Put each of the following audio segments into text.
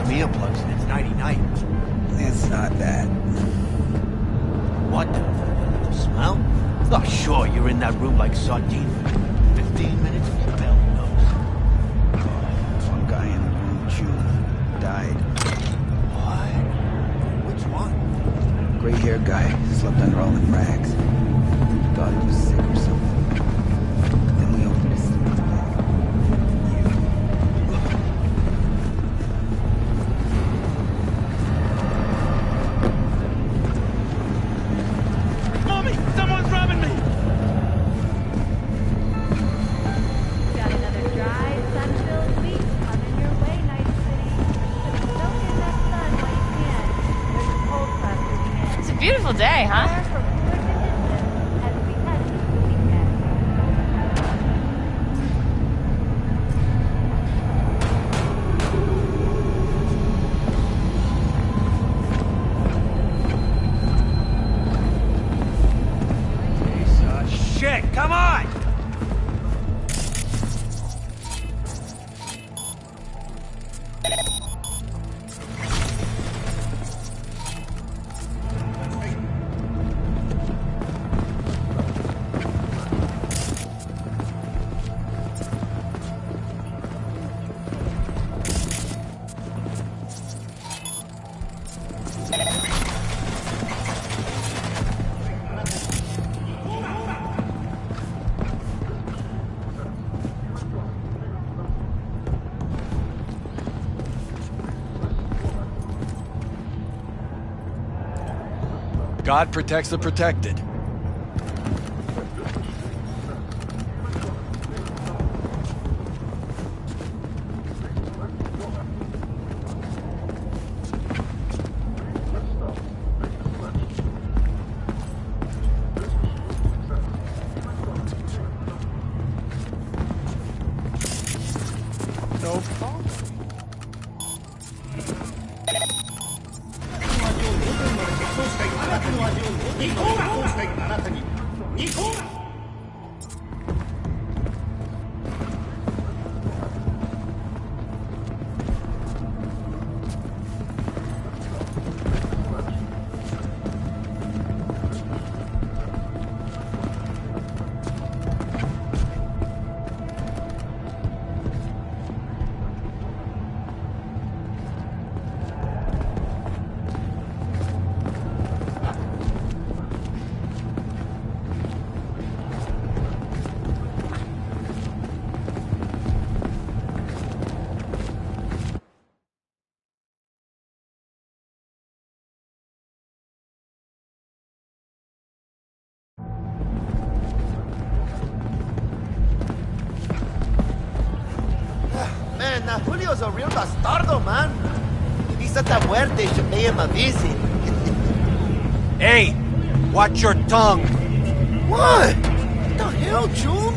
some earplugs and it's nighty-night. It's not that. What the smell? Oh, sure, you're in that room like sardine. 15 minutes, your belly knows. One guy in the room, June, died. What? Which one? Gray-haired guy, slept under all them rags. Thought he was sick or something. Then we opened his sleeping bag. Mommy, someone's robbing me! Got another dry, sun-filled week coming your way, Night City. But soak in that sun while you can. There's a cold front moving in. It's a beautiful day, huh? Prepare for cooler conditions as we head into the weekend. Shit, come on! God protects the protected. No problem. Man, Julio's a real bastardo, man. If he's such a muerte, you should pay him a visit. Hey, watch your tongue. What? What the hell, June?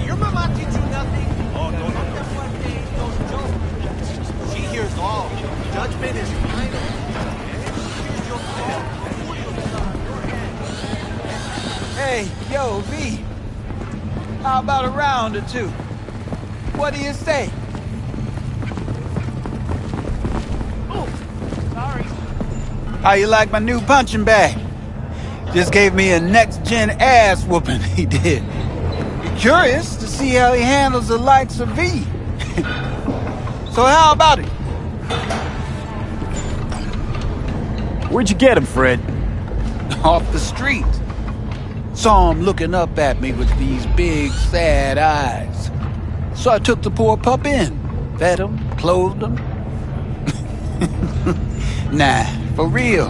Your mama teach you nothing? Oh, no muerte, don't joke. She hears all. Judgment is final. Here's your call. Julio's on your hand. Hey, yo, V. How about a round or two? What do you say? Oh, sorry. How you like my new punching bag? Just gave me a next-gen ass whooping, he did. Curious to see how he handles the likes of V. So how about it? Where'd you get him, Fred? Off the street. Saw him looking up at me with these big, sad eyes. So I took the poor pup in. Fed him, clothed him. Nah, for real.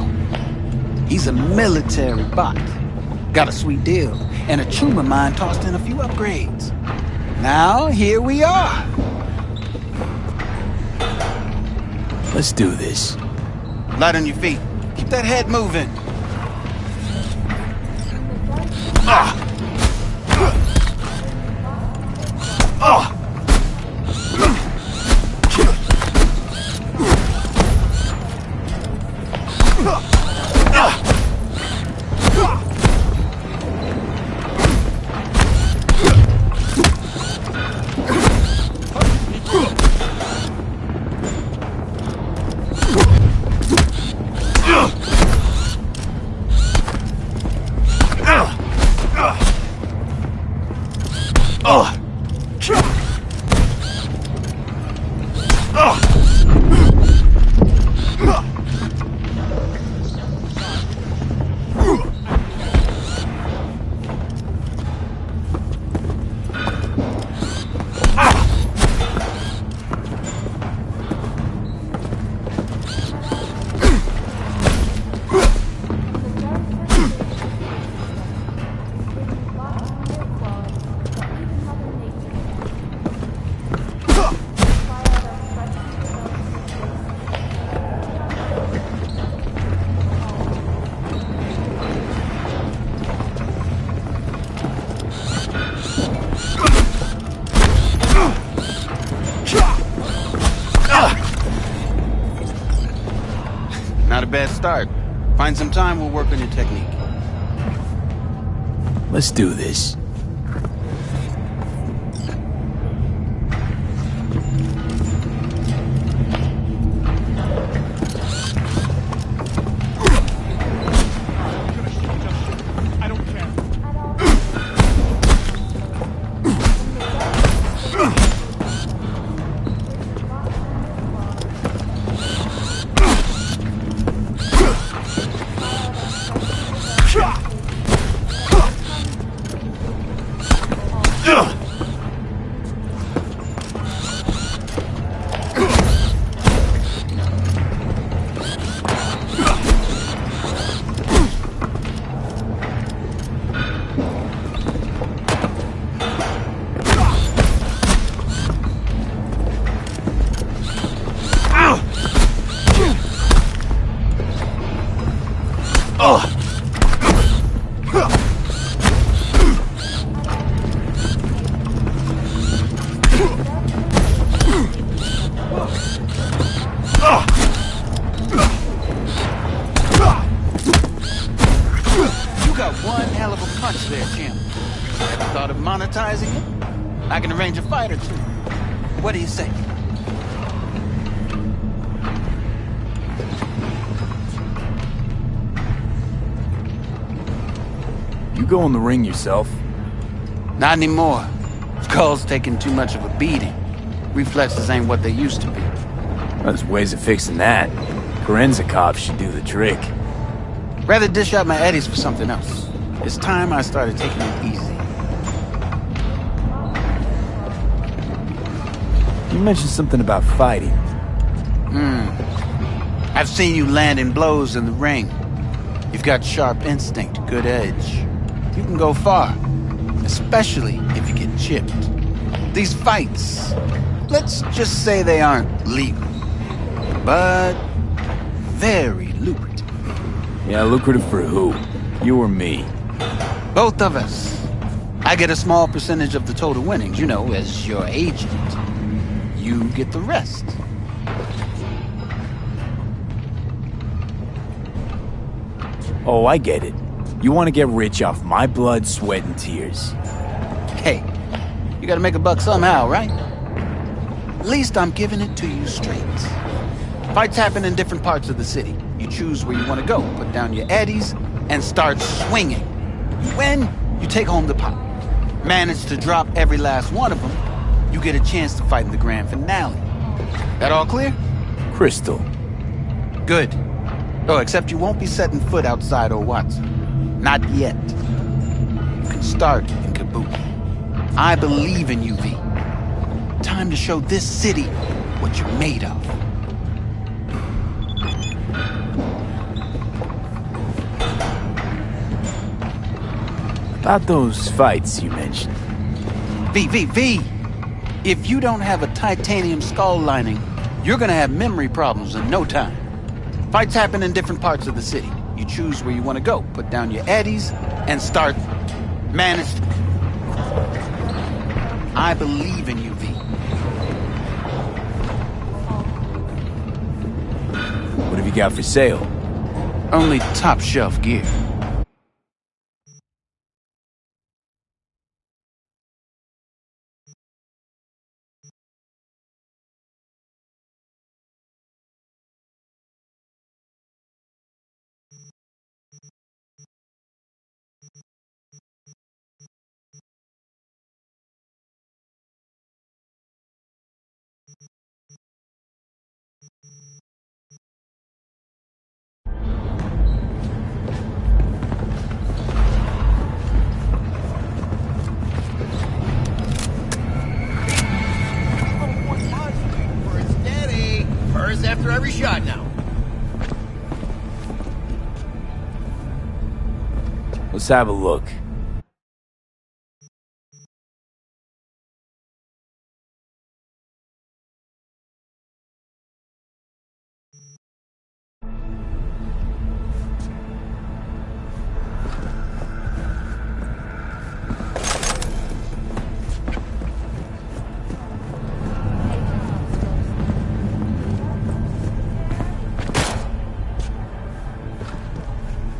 He's a military bot. Got a sweet deal. And a chum of mine tossed in a few upgrades. Now, here we are. Let's do this. Light on your feet. Keep that head moving. Not a bad start. Find some time, we'll work on your technique. Let's do this. You got one hell of a punch there, champ. Ever thought of monetizing it? I can arrange a fight or two. What do you say? You go in the ring yourself. Not anymore. Skull's taking too much of a beating. Reflexes ain't what they used to be. There's ways of fixing that. Forensic cops should do the trick. Rather dish out my eddies for something else. It's time I started taking it easy. You mentioned something about fighting. I've seen you landing blows in the ring. You've got sharp instinct, good edge. You can go far, especially if you get chipped. These fights, let's just say they aren't legal, but very lucrative. Yeah, lucrative for who? You or me? Both of us. I get a small percentage of the total winnings, you know, as your agent. You get the rest. Oh, I get it. You want to get rich off my blood, sweat, and tears. Hey, you gotta make a buck somehow, right? At least I'm giving it to you straight. Fights happen in different parts of the city. You choose where you want to go, put down your eddies, and start swinging. You win, you take home the pot. Manage to drop every last one of them, you get a chance to fight in the grand finale. That all clear? Crystal. Good. Oh, except you won't be setting foot outside Owatsu. Not yet. You can start in Kabuki. I believe in you, V. Time to show this city what you're made of. About those fights you mentioned. V. If you don't have a titanium skull lining, you're gonna have memory problems in no time. Fights happen in different parts of the city. You choose where you want to go, put down your eddies, and start. Manage. I believe in you, V. What have you got for sale? Only top shelf gear. gas after every shot now. Let's have a look.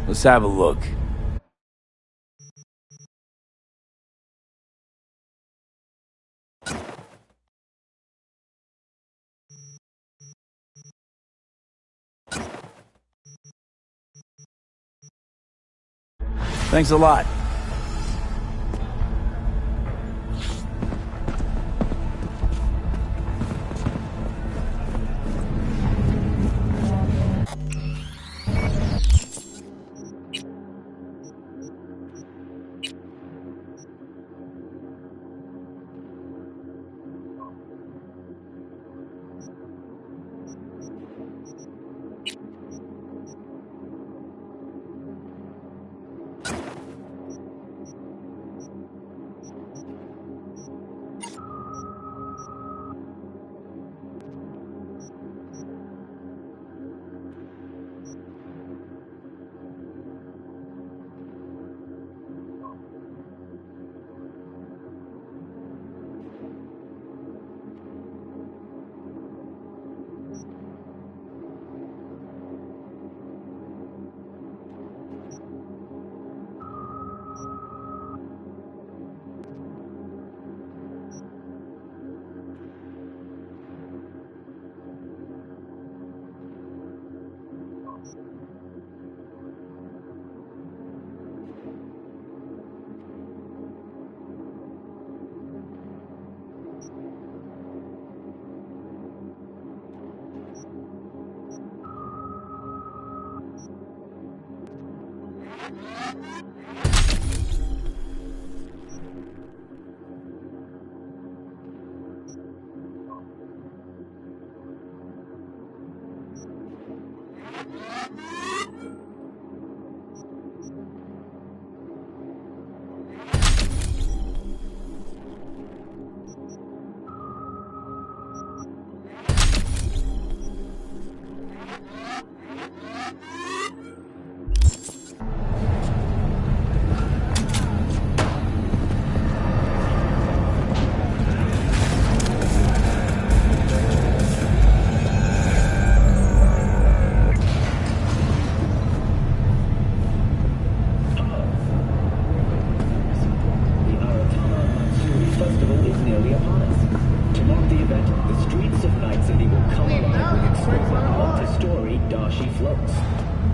Let's have a look. Thanks a lot.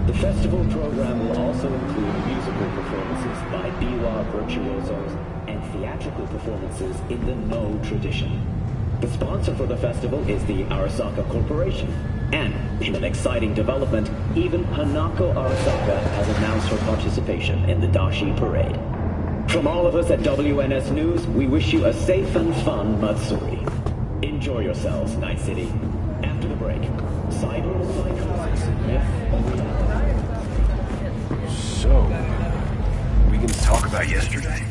The festival program will also include musical performances by biwa virtuosos and theatrical performances in the No tradition. The sponsor for the festival is the Arasaka Corporation. And, in an exciting development, even Hanako Arasaka has announced her participation in the Dashi Parade. From all of us at WNS News, we wish you a safe and fun Matsuri. Enjoy yourselves, Night City. After the break, Cyberpunk, myth or reality? So, we can talk about yesterday?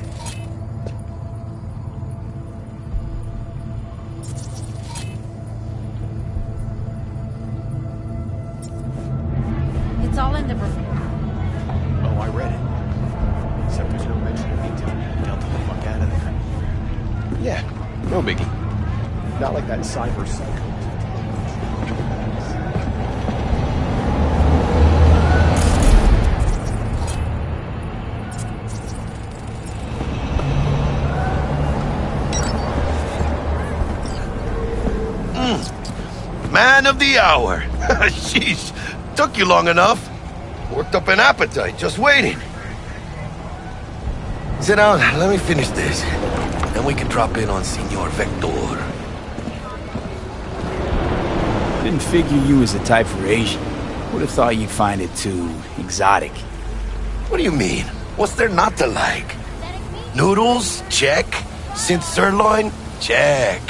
It's all in the report. Oh, I read it. Except there's no mention of me telling you to delta the fuck out of there. Yeah, no biggie. Not like that cyber psycho. Man of the hour. Sheesh, took you long enough. Worked up an appetite, just waiting. Sit down, let me finish this. Then we can drop in on Senor Vector. Didn't figure you was the type for Asian. Would have thought you'd find it too exotic. What do you mean? What's there not to like? Noodles? Check. Synth sirloin? Check.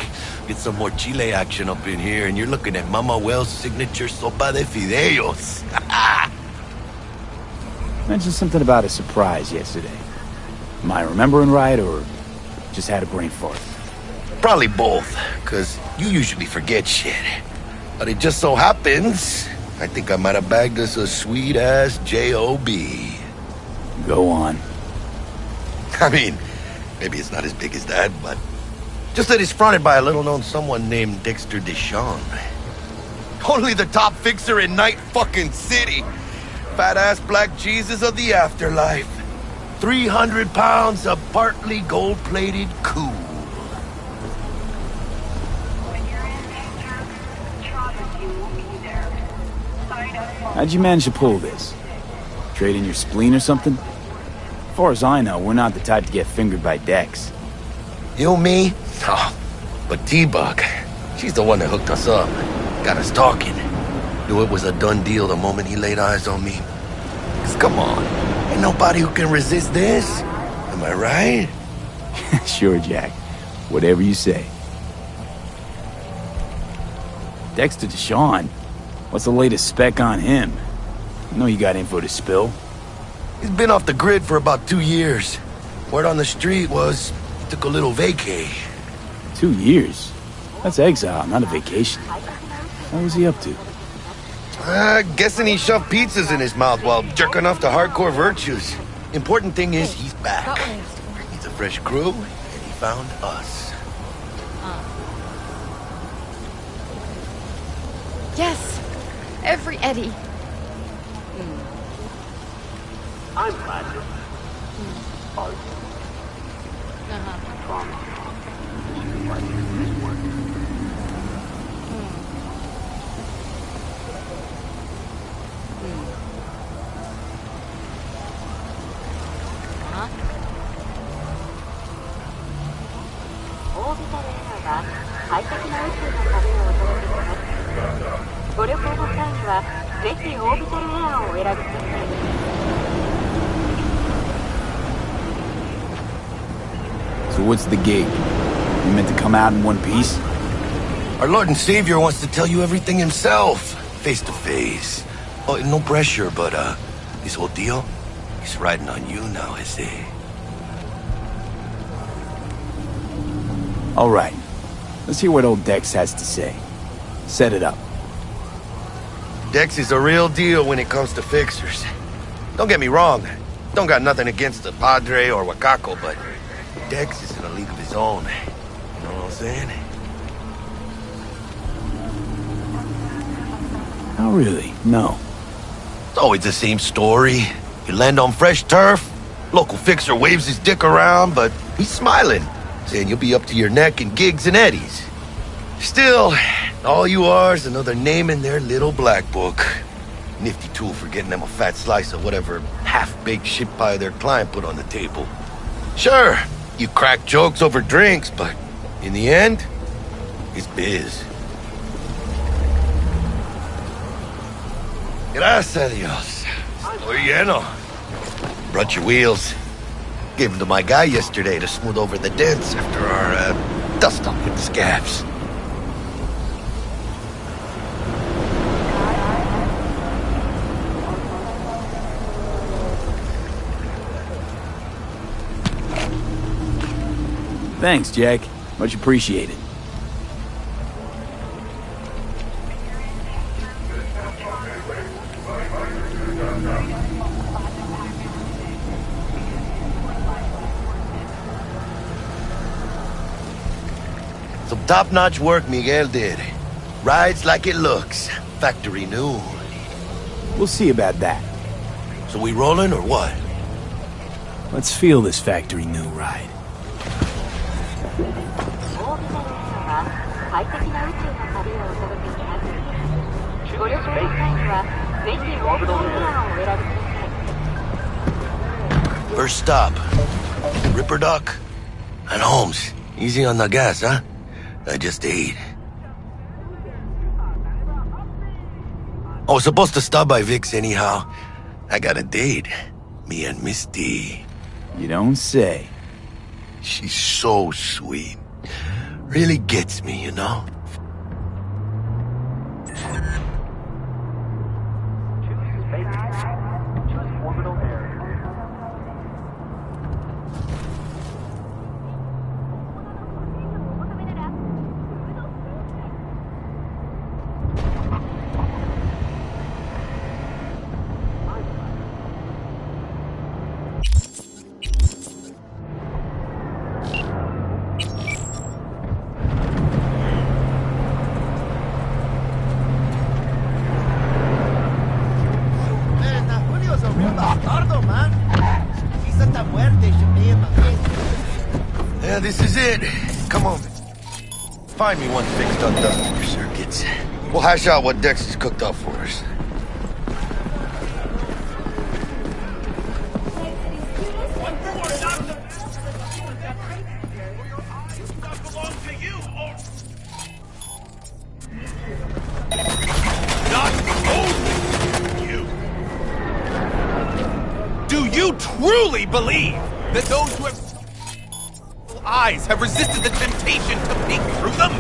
Get some more Chile action up in here, and you're looking at Mama Wells' signature sopa de fideos. Mentioned something about a surprise yesterday. Am I remembering right, or just had a brain fart? Probably both, because you usually forget shit. But it just so happens, I think I might have bagged us a sweet-ass J.O.B. Go on. I mean, maybe it's not as big as that, but just that it's fronted by a little-known someone named Dexter Deshawn. Only the top fixer in Night fucking City. Fat-ass black Jesus of the afterlife. 300 pounds of partly gold-plated cool. How'd you manage to pull this? Trade in your spleen or something? As far as I know, we're not the type to get fingered by Dex. You, me? Oh, but T-Bug, she's the one that hooked us up. Got us talking. Knew it was a done deal the moment he laid eyes on me. 'Cause come on, ain't nobody who can resist this. Am I right? Sure, Jack. Whatever you say. Dexter Deshawn? What's the latest spec on him? I know you got info to spill. He's been off the grid for about 2 years. Word on the street was he took a little vacay. 2 years? That's exile, not a vacation. What was he up to? Guessing he shoved pizzas in his mouth while jerking off to hardcore virtues. Important thing is he's back. He's a fresh crew, and he found us. Yes! Every Eddie. I'm glad you're So what's the gig? You meant to come out in one piece? Our Lord and Savior wants to tell you everything himself, face to face. Oh, no pressure, but this whole deal, he's riding on you now, I say. All right. Let's hear what old Dex has to say. Set it up. Dex is a real deal when it comes to fixers. Don't get me wrong, don't got nothing against the Padre or Wakako, but Dex is in a league of his own. You know what I'm saying? Oh, really? No. It's always the same story. You land on fresh turf, local fixer waves his dick around, but he's smiling, saying you'll be up to your neck in gigs and eddies. Still, all you are is another name in their little black book. Nifty tool for getting them a fat slice of whatever half-baked shit pie their client put on the table. Sure, you crack jokes over drinks, but in the end, it's biz. Gracias a Dios. Estoy lleno. Brought your wheels. Gave them to my guy yesterday to smooth over the dents after our dust-up with the scabs. Thanks, Jack. Much appreciated. Some top-notch work Miguel did. Rides like it looks. Factory new. We'll see about that. So we rolling or what? Let's feel this factory new ride. First stop. Ripperdock and Holmes. Easy on the gas, huh? I just ate. I was supposed to stop by Vic's anyhow. I got a date. Me and Misty. You don't say. She's so sweet. Really gets me, you know? Yeah, this is it. Come on. Find me one fixed undone for circuits. We'll hash out what Dex has cooked up for us. Do you truly believe that those who have eyes have resisted the temptation to peek through them?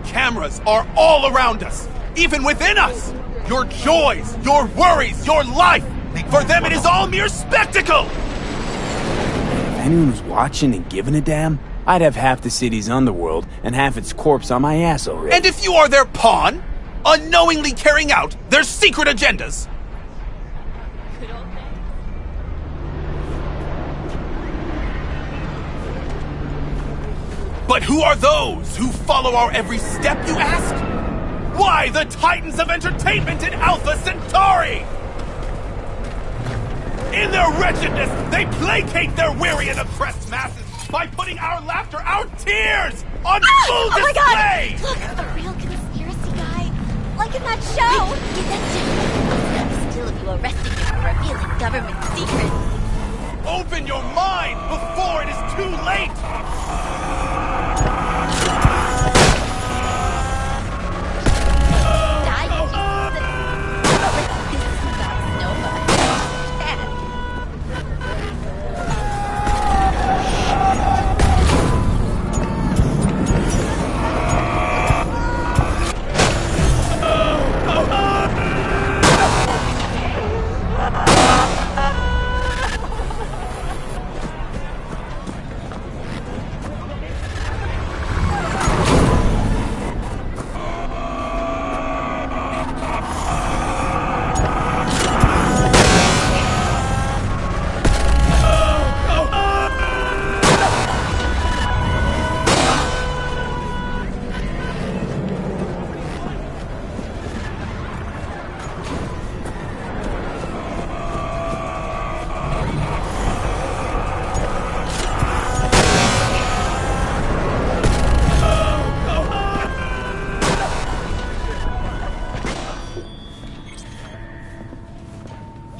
Cameras are all around us, even within us. Your joys, your worries, your life. For them, it is all mere spectacle. If anyone was watching and giving a damn, I'd have half the city's underworld and half its corpse on my ass already. And if you are their pawn, unknowingly carrying out their secret agendas. But who are those who follow our every step, you ask? Why, the titans of entertainment in Alpha Centauri! In their wretchedness, they placate their weary and oppressed masses by putting our laughter, our tears, on full display! Oh my god! Look, a real conspiracy guy. Like in that show! Get that shit! Still, if you arrested me for revealing government secrets. Open your mind before it is too late!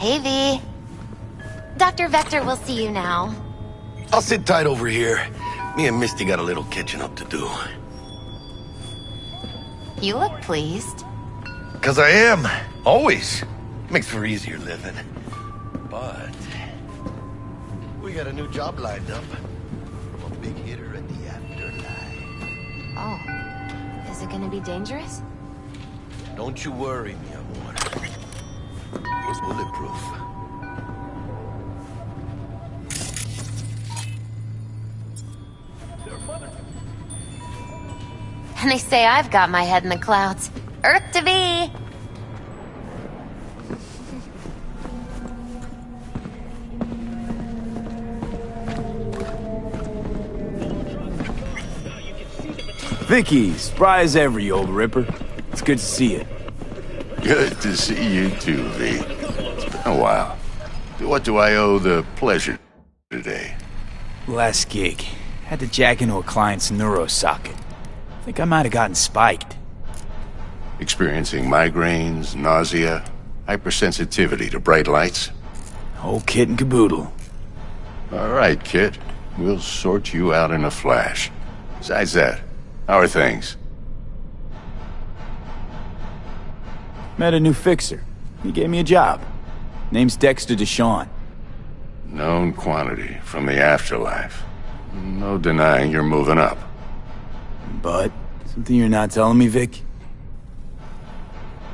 Hey, V. Dr. Vector will see you now. I'll sit tight over here. Me and Misty got a little catching up to do. You look pleased. 'Cause I am. Always. Makes for easier living. But we got a new job lined up. A big hitter at the afterlife. Oh. Is it gonna be dangerous? Don't you worry, mi amor. We're bulletproof. And they say I've got my head in the clouds. Earth to be! Vicky, spry as ever, you old ripper. It's good to see you. Good to see you too, V. It's been a while. What do I owe the pleasure today? Last gig. Had to jack into a client's neuro socket. Think I might have gotten spiked. Experiencing migraines, nausea, hypersensitivity to bright lights? Whole kit and caboodle. All right, kid. We'll sort you out in a flash. Besides that, how are things? Met a new fixer. He gave me a job. Name's Dexter Deshawn. Known quantity from the afterlife. No denying you're moving up. but something you're not telling me, Vic?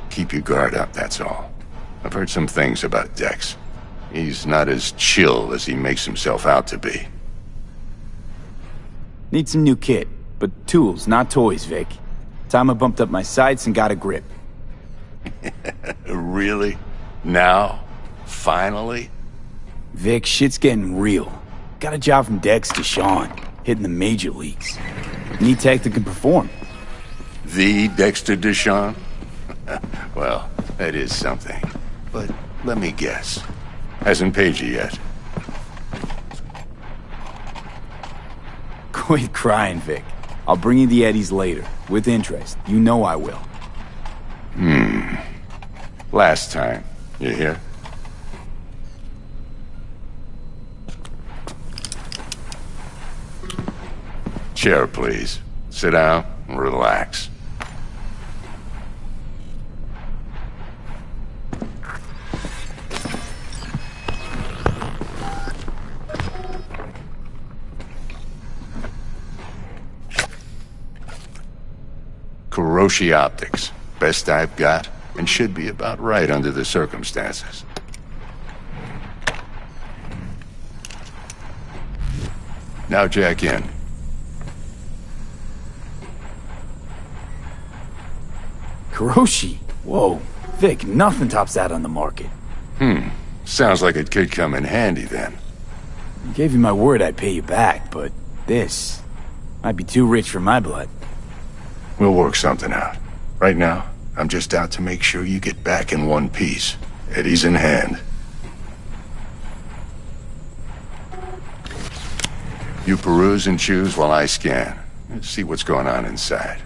Keep your guard up, that's all. I've heard some things about Dex. He's not as chill as he makes himself out to be. Need some new kit, but tools, not toys, Vic. Time I bumped up my sights and got a grip. Really? Now? Finally? Vic, shit's getting real. Got a job from Dex to Sean, hitting the major leagues. Need tech that can perform. The Dexter Deshawn? Well, that is something. But let me guess. Hasn't paid you yet. Quit crying, Vic. I'll bring you the eddies later, with interest. You know I will. Last time. You hear? Chair, please. Sit down and relax. Kuroshi Optics. Best I've got, and should be about right under the circumstances. Now jack in. Kuroshi? Whoa. Vic, nothing tops that on the market. Sounds like it could come in handy then. I gave you my word I'd pay you back, but this might be too rich for my blood. We'll work something out. Right now, I'm just out to make sure you get back in one piece. Eddie's in hand. You peruse and choose while I scan. Let's see what's going on inside.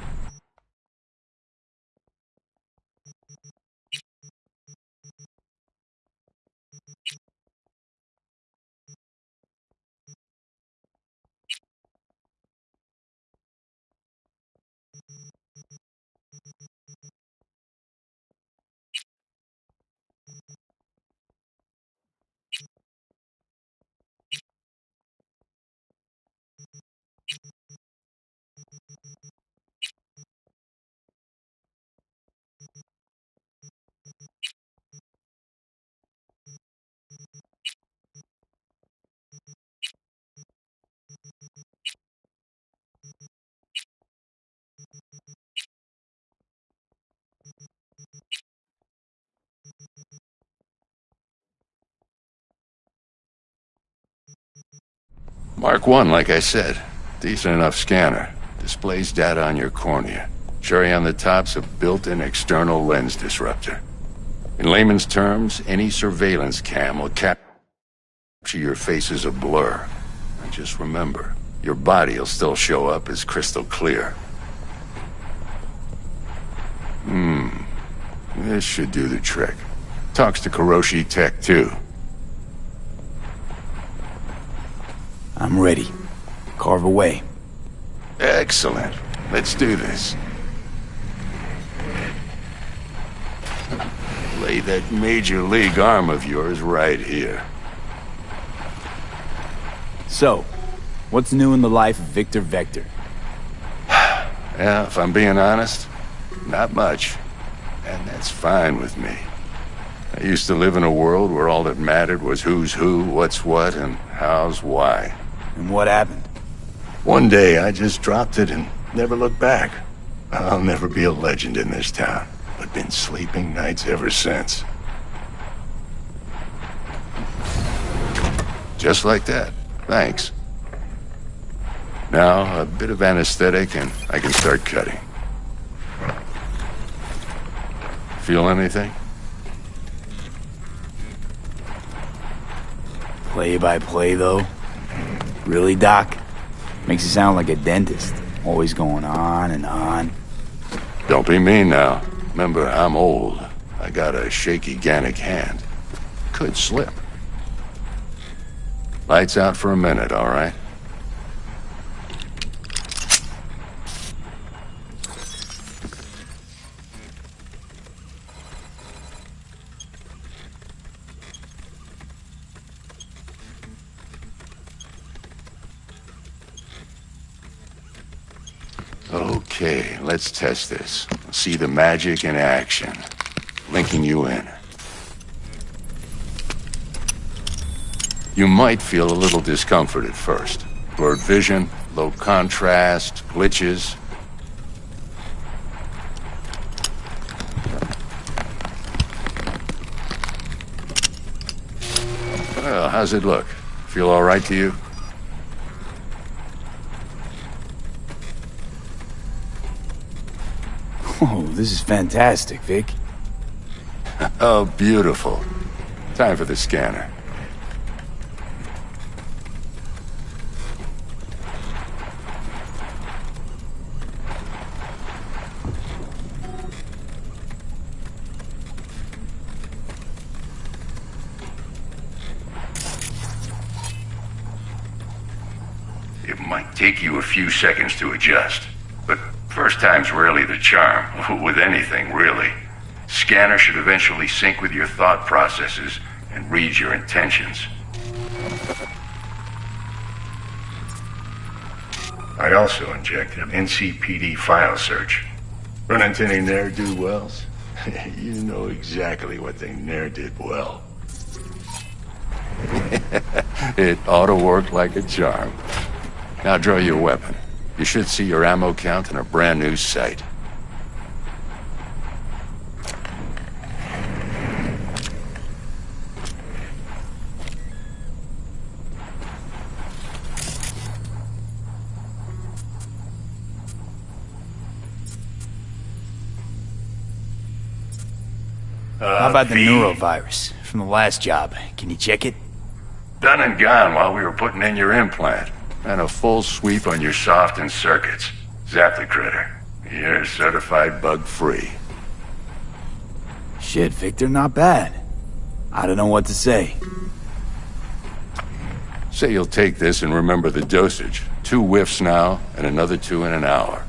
Mark 1, like I said. Decent enough scanner. Displays data on your cornea. Cherry on the top's a built-in external lens disruptor. In layman's terms, any surveillance cam will capture your face as a blur. And just remember, your body will still show up as crystal clear. This should do the trick. Talks to Kuroshi Tech, too. I'm ready. Carve away. Excellent. Let's do this. Lay that major league arm of yours right here. So, what's new in the life of Victor Vector? Yeah, if I'm being honest, not much. And that's fine with me. I used to live in a world where all that mattered was who's who, what's what, and how's why. And what happened? One day, I just dropped it and never looked back. I'll never be a legend in this town, but been sleeping nights ever since. Just like that. Thanks. Now, a bit of anesthetic and I can start cutting. Feel anything? Play by play, though? Really, Doc? Makes you sound like a dentist. Always going on and on. Don't be mean now. Remember, I'm old. I got a shaky Gannic hand. Could slip. Lights out for a minute, all right? Okay, let's test this. See the magic in action. Linking you in. You might feel a little discomfort at first. Blurred vision, low contrast, glitches. Well, how's it look? Feel all right to you? Oh, this is fantastic, Vic. Oh, beautiful. Time for the scanner. It might take you a few seconds to adjust, but first time's rarely the charm, with anything, really. Scanner should eventually sync with your thought processes and read your intentions. I also inject an NCPD file search. Run into any ne'er-do-wells? You know exactly what they ne'er did well. It ought to work like a charm. Now draw your weapon. You should see your ammo count in a brand new sight. How about the neurovirus from the last job? Can you check it? Done and gone while we were putting in your implant. And a full sweep on your soft and circuits. Zap the critter. You're certified bug-free. Shit, Victor, not bad. I don't know what to say. Say you'll take this and remember the dosage. 2 whiffs now, and another 2 in an hour.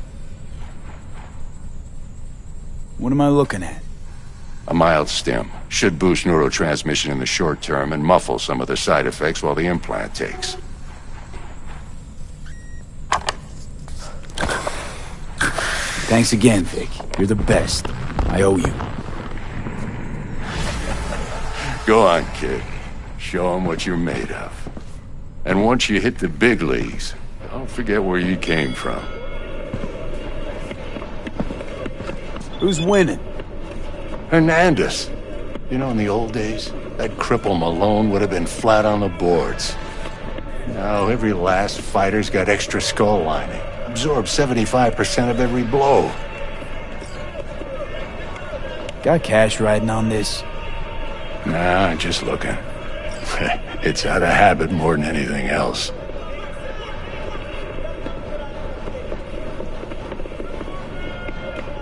What am I looking at? A mild stim. Should boost neurotransmission in the short term and muffle some of the side effects while the implant takes. Thanks again, Vic. You're the best. I owe you. Go on, kid. Show 'em what you're made of. And once you hit the big leagues, don't forget where you came from. Who's winning? Hernandez. You know, in the old days, that cripple Malone would have been flat on the boards. Now, every last fighter's got extra skull lining. Absorbs 75% of every blow. Got cash riding on this? Nah, just looking. It's out of habit more than anything else.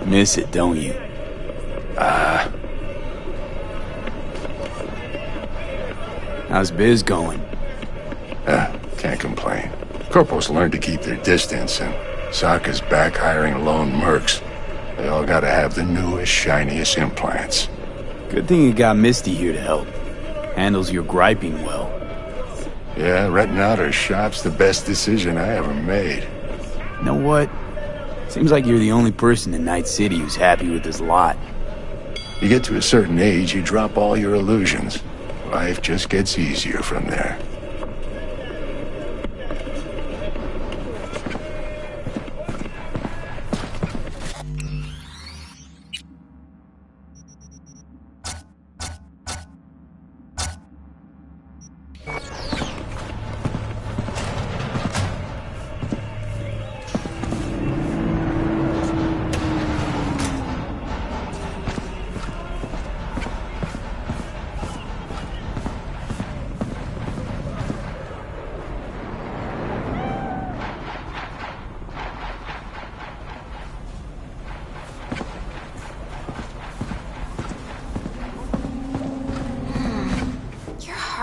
Miss it, don't you? How's biz going? Can't complain. Corporals learn to keep their distance, and Sokka's back hiring lone mercs. They all gotta have the newest, shiniest implants. Good thing you got Misty here to help. Handles your griping well. Yeah, renting out her shop's the best decision I ever made. You know what? Seems like you're the only person in Night City who's happy with this lot. You get to a certain age, you drop all your illusions. Life just gets easier from there.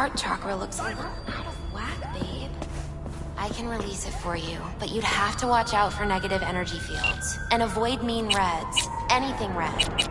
Heart chakra looks a little out of whack, babe. I can release it for you, but you'd have to watch out for negative energy fields. And avoid mean reds. Anything red.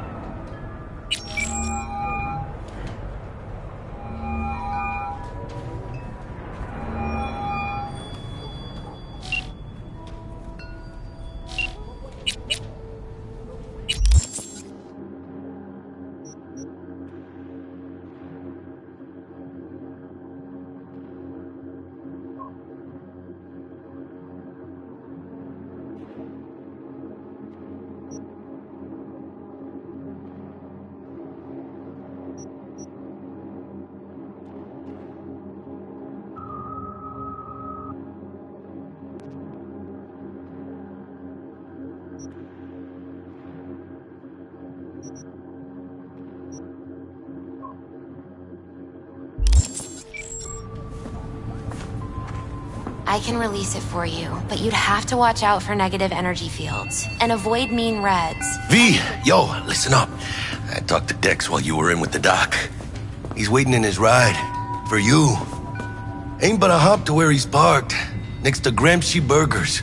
I can release it for you, but you'd have to watch out for negative energy fields and avoid mean reds. V, yo, listen up. I talked to Dex while you were in with the doc. He's waiting in his ride. For you. Ain't but a hop to where he's parked. Next to Gramsci Burgers.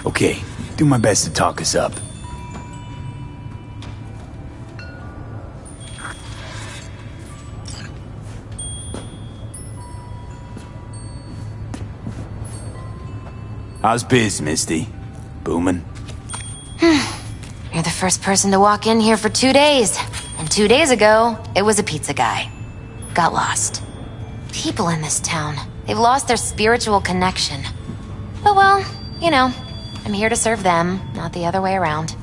Okay, do my best to talk us up. How's biz, Misty? Booming? You're the first person to walk in here for 2 days. And 2 days ago, it was a pizza guy. Got lost. People in this town, they've lost their spiritual connection. But well, you know, I'm here to serve them, not the other way around.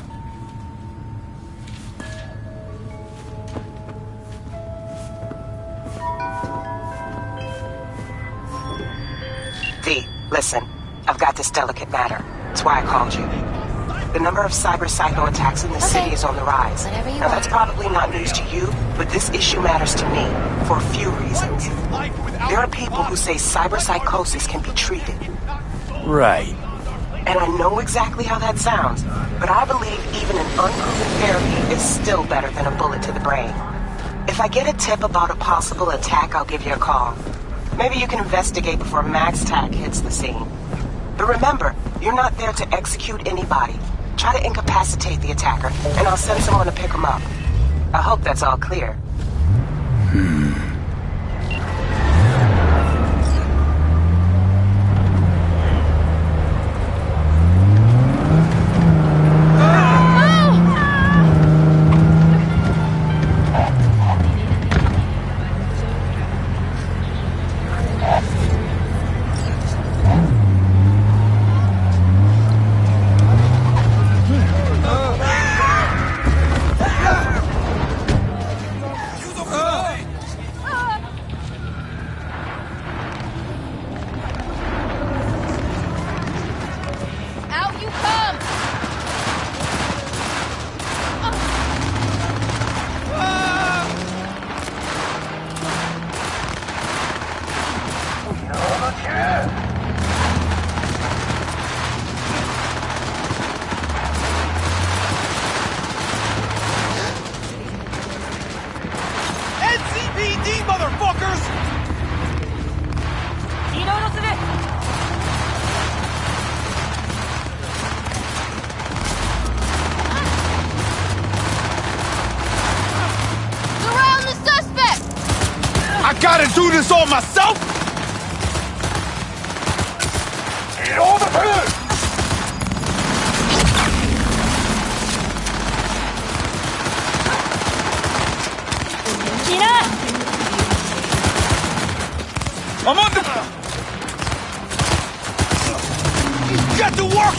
V, listen. I've got this delicate matter. That's why I called you. The number of cyber-psycho attacks in the city is on the rise. Now, that's probably not news to you, but this issue matters to me for a few reasons. There are people who say cyberpsychosis can be treated. Right. And I know exactly how that sounds, but I believe even an unproven therapy is still better than a bullet to the brain. If I get a tip about a possible attack, I'll give you a call. Maybe you can investigate before Max Tack hits the scene. But remember, you're not there to execute anybody. Try to incapacitate the attacker, and I'll send someone to pick him up. I hope that's all clear. NCPD, motherfuckers! Surround the suspect! I gotta do this all myself? Get over here! I'm on the... Get to work!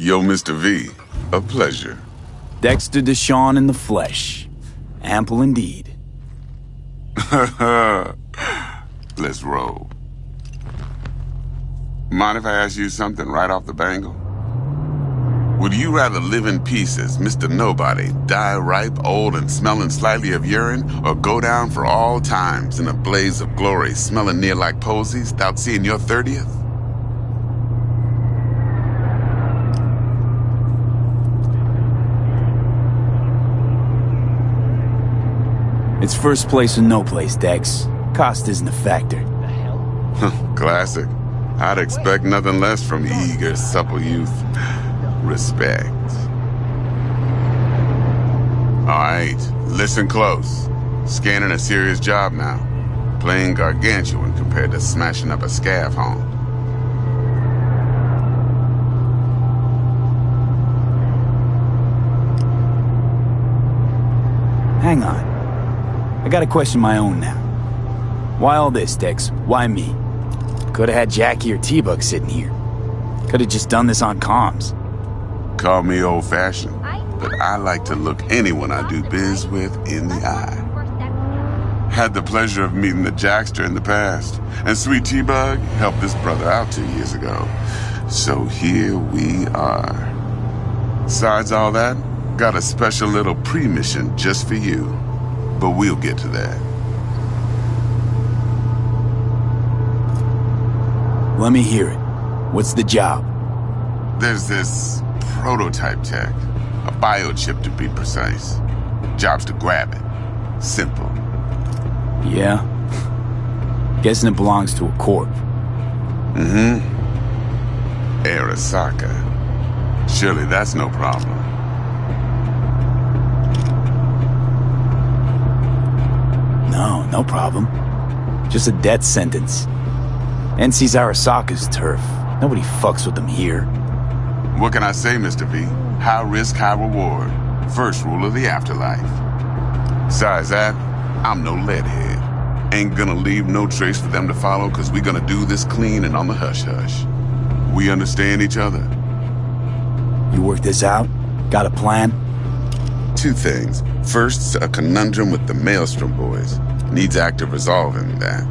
Yo, Mr. V, a pleasure. Dexter Deshawn in the flesh. Ample indeed. Let's roll. Mind if I ask you something right off the bangle? Would you rather live in pieces, Mr. Nobody, die ripe, old, and smelling slightly of urine, or go down for all times in a blaze of glory, smelling near like posies, without seeing your 30th? It's first place or no place, Dex. Cost isn't a factor. Classic. I'd expect nothing less from eager, supple youth. Respect. Alright, listen close. Scanning a serious job now. Playing gargantuan compared to smashing up a scav home. Hang on. I gotta question my own now. Why all this, Dex? Why me? Could've had Jackie or T-Bug sitting here. Could've just done this on comms. Call me old-fashioned, but I like to look anyone I do biz with in the eye. Had the pleasure of meeting the Jackster in the past, and Sweet T-Bug helped this brother out 2 years ago. So here we are. Besides all that, got a special little pre-mission just for you. But we'll get to that. Let me hear it. What's the job? There's this prototype tech. A biochip to be precise. Job's to grab it. Simple. Yeah? Guessing it belongs to a corp. Mm-hmm. Arasaka. Surely that's no problem. No problem. Just a death sentence. NC's Arasaka's turf. Nobody fucks with them here. What can I say, Mr. V? High risk, high reward. First rule of the afterlife. Besides that, I'm no leadhead. Ain't gonna leave no trace for them to follow, cause we gonna do this clean and on the hush-hush. We understand each other. You work this out? Got a plan? Two things. First, a conundrum with the Maelstrom boys. Needs active resolving that.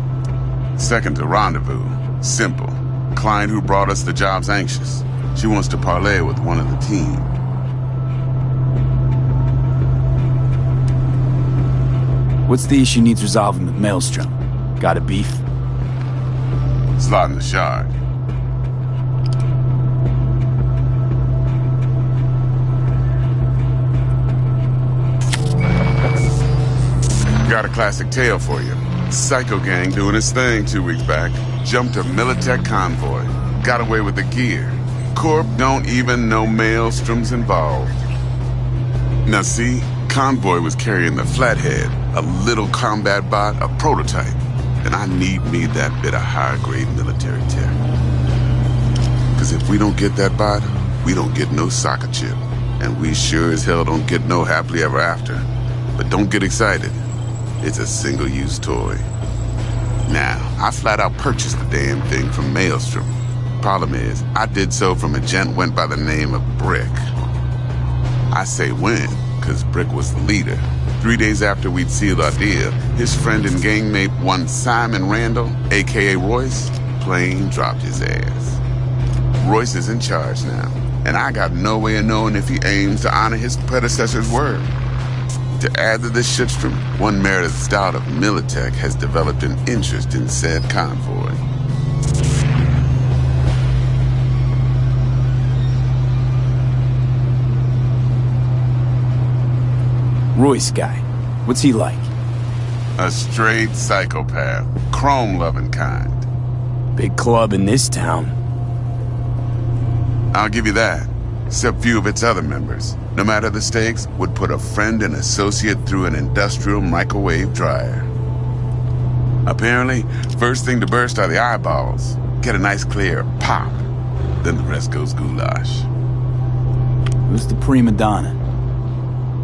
Second, a rendezvous. Simple. Client who brought us the job's anxious. She wants to parlay with one of the team. What's the issue needs resolving with Maelstrom? Got a beef? Slot in the shard. Got a classic tale for you. Psycho gang doing his thing 2 weeks back. Jumped a Militech convoy. Got away with the gear. Corp don't even know Maelstrom's involved. Now see, convoy was carrying the Flathead, a little combat bot, a prototype. And I need me that bit of high-grade military tech. Cause if we don't get that bot, we don't get no soccer chip. And we sure as hell don't get no happily ever after. But don't get excited. It's a single-use toy. Now, I flat out purchased the damn thing from Maelstrom. Problem is, I did so from a gent went by the name of Brick. I say when, cause Brick was the leader. 3 days after we'd sealed our deal, his friend and gangmate, one Simon Randall, aka Royce, plain dropped his ass. Royce is in charge now, and I got no way of knowing if he aims to honor his predecessor's word. To add to this shitstrom, one Meredith Stout of Militech has developed an interest in said convoy. Royce guy. What's he like? A straight psychopath. Chrome-loving kind. Big club in this town. I'll give you that. Except few of its other members, no matter the stakes, would put a friend and associate through an industrial microwave dryer. Apparently, first thing to burst are the eyeballs. Get a nice clear pop. Then the rest goes goulash. Who's the prima donna?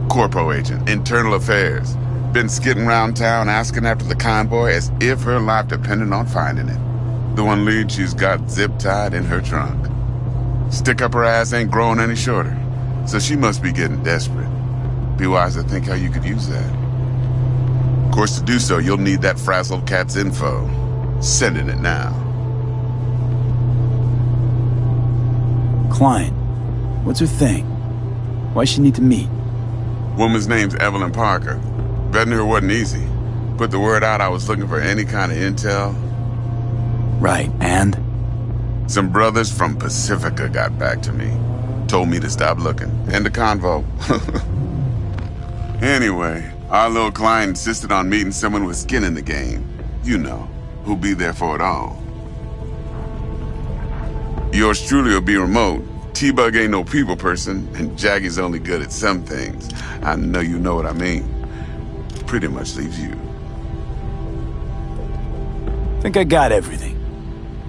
Corpo agent, internal affairs. Been skidding around town asking after the convoy as if her life depended on finding it. The one lead she's got zip-tied in her trunk. Stick up her ass ain't growing any shorter. So she must be getting desperate. Be wise to think how you could use that. Of course, to do so, you'll need that frazzled cat's info. Sending it now. Client. What's her thing? Why she need to meet? Woman's name's Evelyn Parker. Betting her wasn't easy. Put the word out I was looking for any kind of intel. Right, and? Some brothers from Pacifica got back to me. Told me to stop looking. End the convo. Anyway, our little client insisted on meeting someone with skin in the game. You know, who'll be there for it all. Yours truly will be remote. T-Bug ain't no people person, and Jackie's only good at some things. I know you know what I mean. Pretty much leaves you. Think I got everything.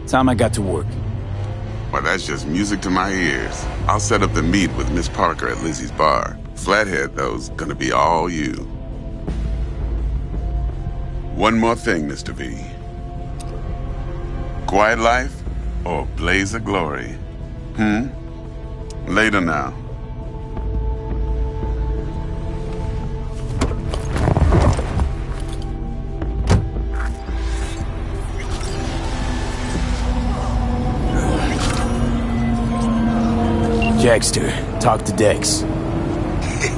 Time I got to work. Well, that's just music to my ears. I'll set up the meet with Miss Parker at Lizzie's bar. Flathead, though's gonna be all you. One more thing, Mr. V. Quiet life or blaze of glory? Later now. Jackster, talk to Dex.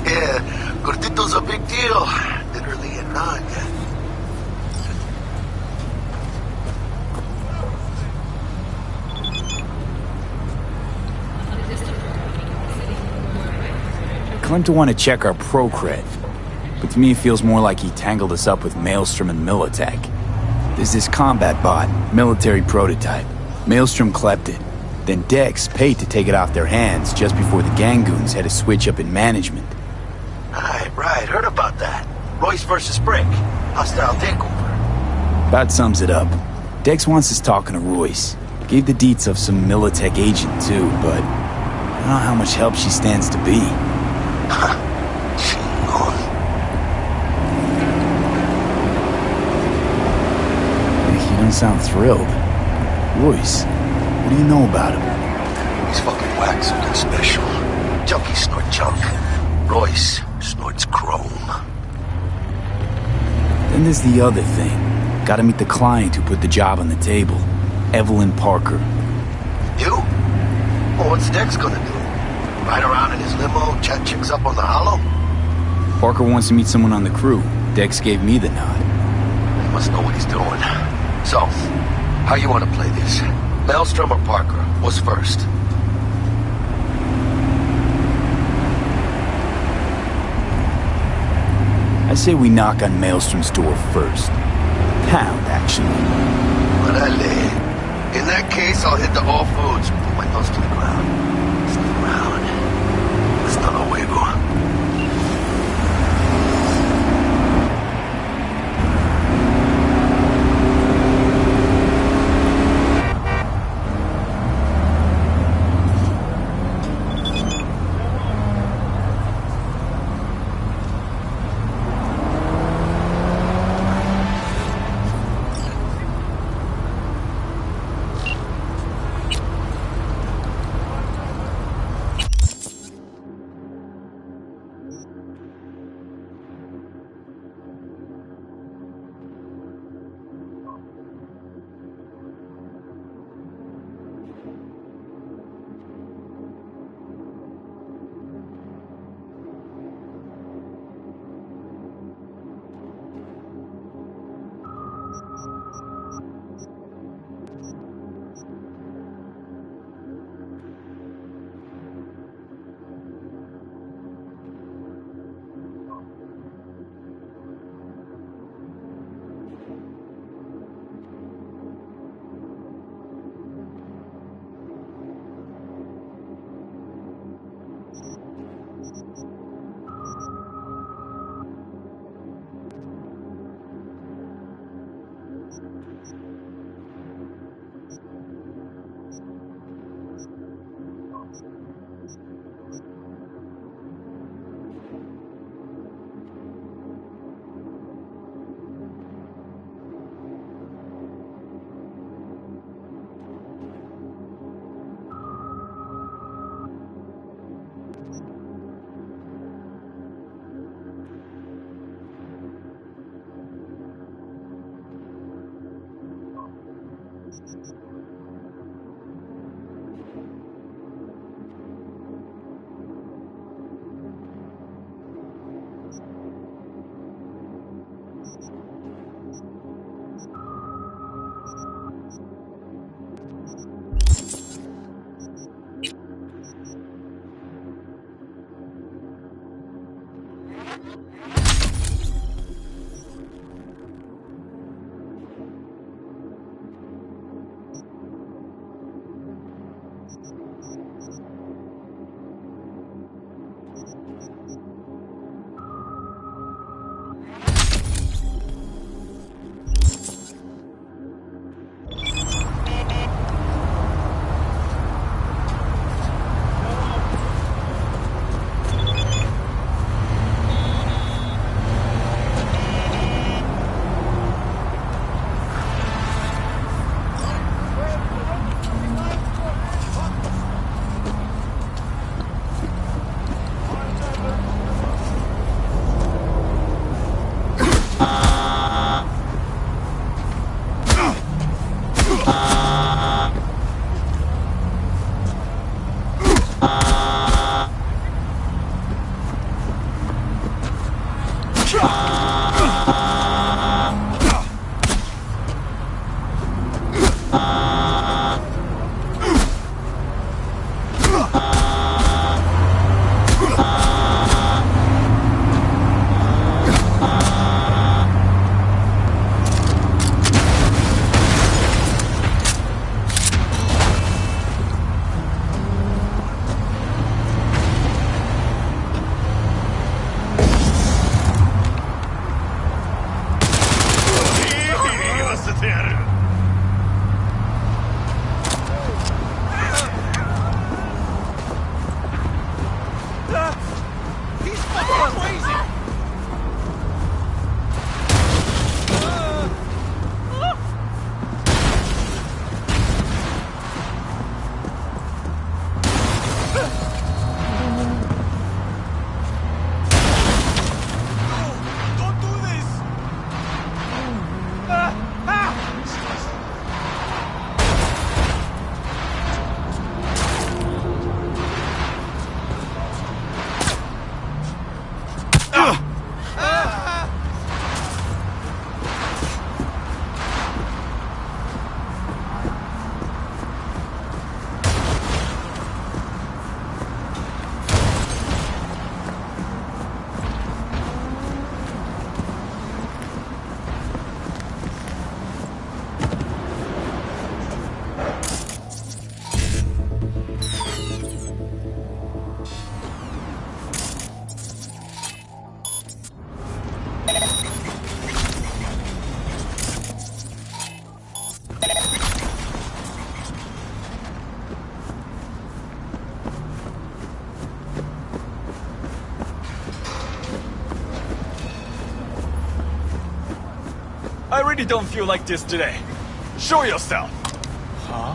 Yeah, Gordito's a big deal. Literally a nun. Claimed to want to check our pro cred, but to me it feels more like he tangled us up with Maelstrom and Militech. There's this combat bot, military prototype. Maelstrom clept it. Then Dex paid to take it off their hands just before the Gangoons had a switch up in management. Right, heard about that. Royce versus Brick. Hostile takeover. About sums it up. Dex wants us talking to Royce. Gave the deets of some Militech agent too, but I don't know how much help she stands to be. You don't sound thrilled. Royce, what do you know about him? He's fucking whack, something special. Junkies snort junk. Royce snorts chrome. Then there's the other thing. Gotta meet the client who put the job on the table. Evelyn Parker. You? Well, what's Dex gonna do? Ride around in his limo, chat chicks up on the hollow? Parker wants to meet someone on the crew. Dex gave me the nod. He must know what he's doing. So, how you want to play this? Maelstrom or Parker? What's first? I say we knock on Maelstrom's door first. Pound, actually. Orale. In that case, I'll hit the all foods. Put my nose to the ground. Sneak around. Hasta luego. I really don't feel like this today. Show yourself! Huh?